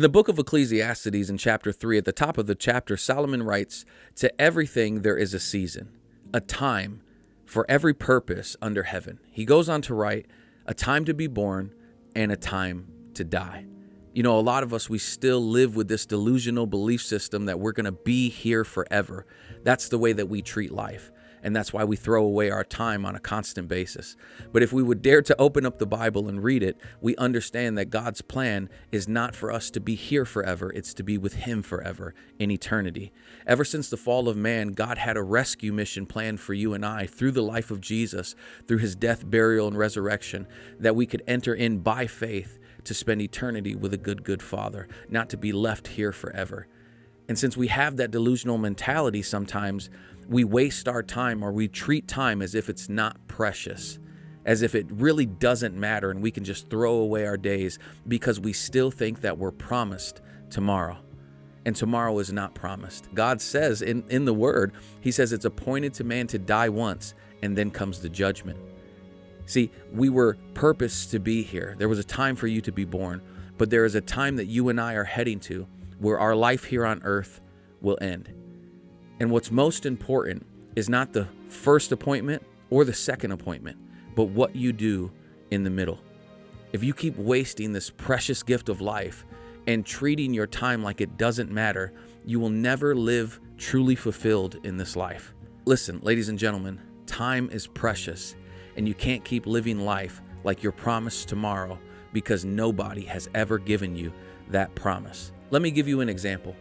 In the book of Ecclesiastes, in chapter 3, at the top of the chapter, Solomon writes, "To everything there is a season, a time for every purpose under heaven." He goes on to write, "A time to be born and a time to die." You know, a lot of us, we still live with this delusional belief system that we're going to be here forever. That's the way that we treat life. And that's why we throw away our time on a constant basis. But if we would dare to open up the Bible and read it, we understand that God's plan is not for us to be here forever. It's to be with Him forever in eternity. Ever since the fall of man, God had a rescue mission planned for you and I through the life of Jesus, through His death, burial, and resurrection, that we could enter in by faith to spend eternity with a good Father, not to be left here forever. And since we have that delusional mentality, sometimes we waste our time, or we treat time as if it's not precious, as if it really doesn't matter and we can just throw away our days because we still think that we're promised tomorrow. And tomorrow is not promised. God says in the Word, He says it's appointed to man to die once, and then comes the judgment. See, we were purposed to be here. There was a time for you to be born, but there is a time that you and I are heading to where our life here on earth will end. And what's most important is not the first appointment or the second appointment, but what you do in the middle. If you keep wasting this precious gift of life and treating your time like it doesn't matter, you will never live truly fulfilled in this life. Listen, ladies and gentlemen, time is precious, and you can't keep living life like you're promised tomorrow, because nobody has ever given you that promise. Let me give you an example.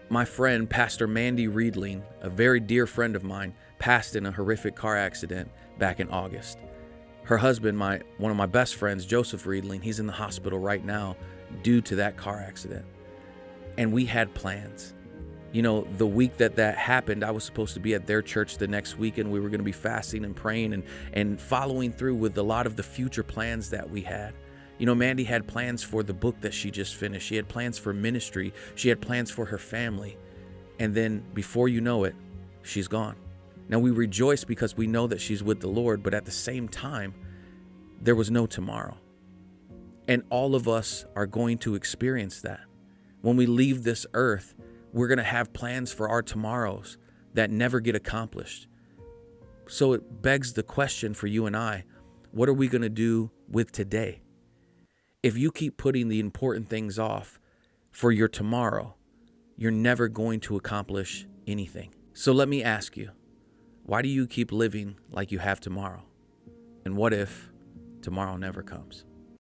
My friend, Pastor Mandy Riedling, a very dear friend of mine, passed in a horrific car accident back in August. Her husband, one of my best friends, Joseph Riedling, he's in the hospital right now due to that car accident. And we had plans. You know, the week that happened, I was supposed to be at their church the next week, and we were going to be fasting and praying and following through with a lot of the future plans that we had. You know, Mandy had plans for the book that she just finished. She had plans for ministry. She had plans for her family. And then before you know it, she's gone. Now we rejoice because we know that she's with the Lord, but at the same time, there was no tomorrow. And all of us are going to experience that. When we leave this earth, we're going to have plans for our tomorrows that never get accomplished. So it begs the question for you and I, what are we going to do with today? If you keep putting the important things off for your tomorrow, you're never going to accomplish anything. So let me ask you, why do you keep living like you have tomorrow? And what if tomorrow never comes?